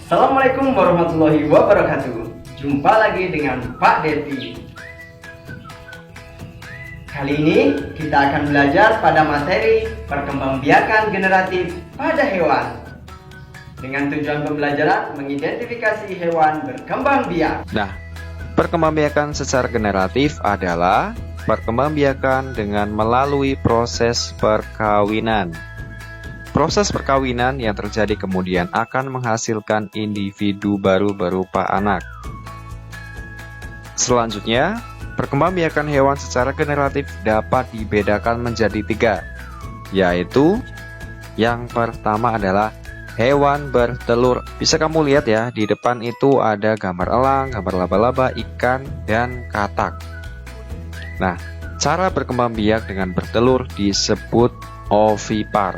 Assalamualaikum warahmatullahi wabarakatuh. Jumpa lagi dengan Pak Devi. Kali ini kita akan belajar pada materi perkembangbiakan generatif pada hewan, dengan tujuan pembelajaran mengidentifikasi hewan berkembang biak. Nah, perkembangbiakan secara generatif adalah perkembangbiakan dengan melalui proses perkawinan. Proses perkawinan yang terjadi kemudian akan menghasilkan individu baru berupa anak. Selanjutnya, perkembangbiakan hewan secara generatif dapat dibedakan menjadi 3, yaitu yang pertama adalah hewan bertelur. Bisa kamu lihat ya, di depan itu ada gambar elang, gambar laba-laba, ikan, dan katak. Nah, cara berkembang biak dengan bertelur disebut ovipar.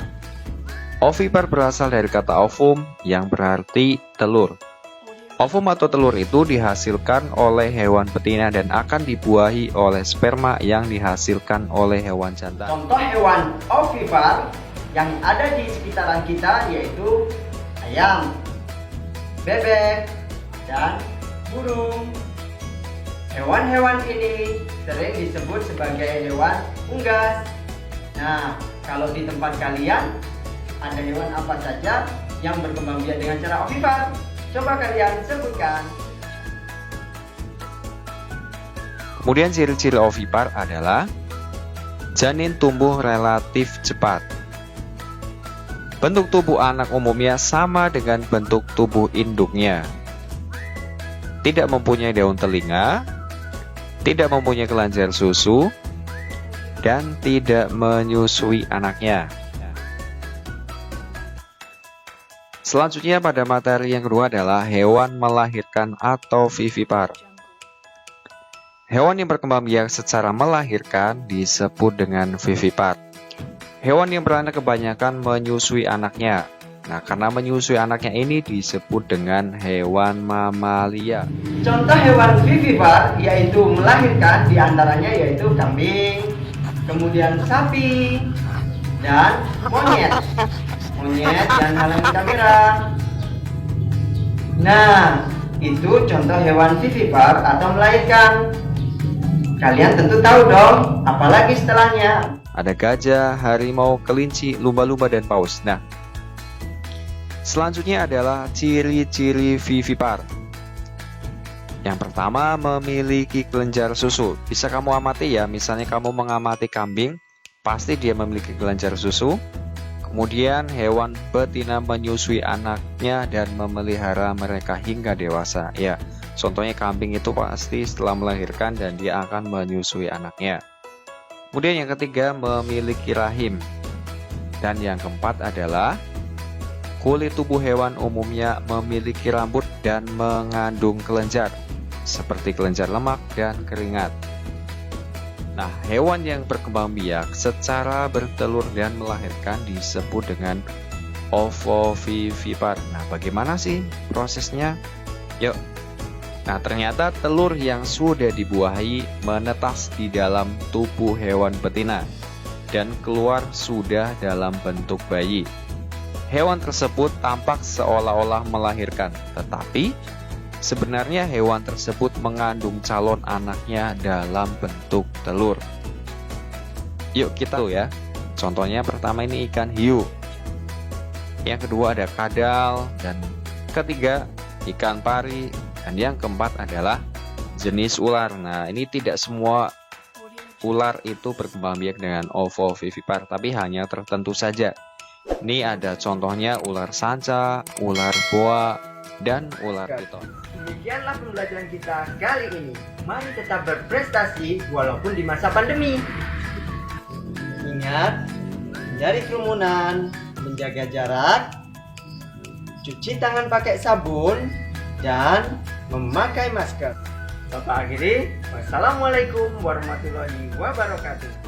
Ovipar berasal dari kata ovum yang berarti telur. Ovum atau telur itu dihasilkan oleh hewan betina dan akan dibuahi oleh sperma yang dihasilkan oleh hewan jantan. Contoh hewan ovipar yang ada di sekitaran kita yaitu ayam, bebek, dan burung. Hewan-hewan ini sering disebut sebagai hewan unggas. Nah, kalau di tempat kalian ada hewan apa saja yang berkembang biak dengan cara ovipar? Coba kalian sebutkan. Kemudian ciri-ciri ovipar adalah janin tumbuh relatif cepat. Bentuk tubuh anak umumnya sama dengan bentuk tubuh induknya. Tidak mempunyai daun telinga, tidak mempunyai kelenjar susu, dan tidak menyusui anaknya. Selanjutnya pada materi yang kedua adalah hewan melahirkan atau vivipar. Hewan yang berkembang biak secara melahirkan disebut dengan vivipar. Hewan yang beranak kebanyakan menyusui anaknya. Nah, karena menyusui anaknya ini disebut dengan hewan mamalia. Contoh hewan vivipar yaitu melahirkan diantaranya yaitu kambing, kemudian sapi, dan monyet. Dan halangi kamera. Nah, itu contoh hewan vivipar atau melahirkan. Kalian tentu tahu dong, apalagi setelahnya. Ada gajah, harimau, kelinci, lumba-lumba, dan paus. Nah, selanjutnya adalah ciri-ciri vivipar. Yang pertama, memiliki kelenjar susu. Bisa kamu amati ya, misalnya kamu mengamati kambing, pasti dia memiliki kelenjar susu. Kemudian hewan betina menyusui anaknya dan memelihara mereka hingga dewasa. Ya, contohnya kambing itu pasti setelah melahirkan dan dia akan menyusui anaknya. Kemudian yang ketiga, memiliki rahim. Dan yang keempat adalah kulit tubuh hewan umumnya memiliki rambut dan mengandung kelenjar, seperti kelenjar lemak dan keringat. Nah, hewan yang berkembang biak secara bertelur dan melahirkan disebut dengan ovovivipar. Nah, bagaimana sih prosesnya? Yuk. Nah, ternyata telur yang sudah dibuahi menetas di dalam tubuh hewan betina dan keluar sudah dalam bentuk bayi. Hewan tersebut tampak seolah-olah melahirkan, tetapi sebenarnya hewan tersebut mengandung calon anaknya dalam bentuk telur. Yuk kita tahu ya. Contohnya pertama ini ikan hiu. Yang kedua ada kadal, dan ketiga ikan pari, dan yang keempat adalah jenis ular. Nah, ini tidak semua ular itu berkembang biak dengan ovovivipar, tapi hanya tertentu saja. Ini ada contohnya ular sanca, ular boa, dan ular piton. Demikianlah pembelajaran kita kali ini. Mari tetap berprestasi walaupun di masa pandemi. Ingat, hindari kerumunan, menjaga jarak, cuci tangan pakai sabun, dan memakai masker. Bapak akhiri, wassalamualaikum warahmatullahi wabarakatuh.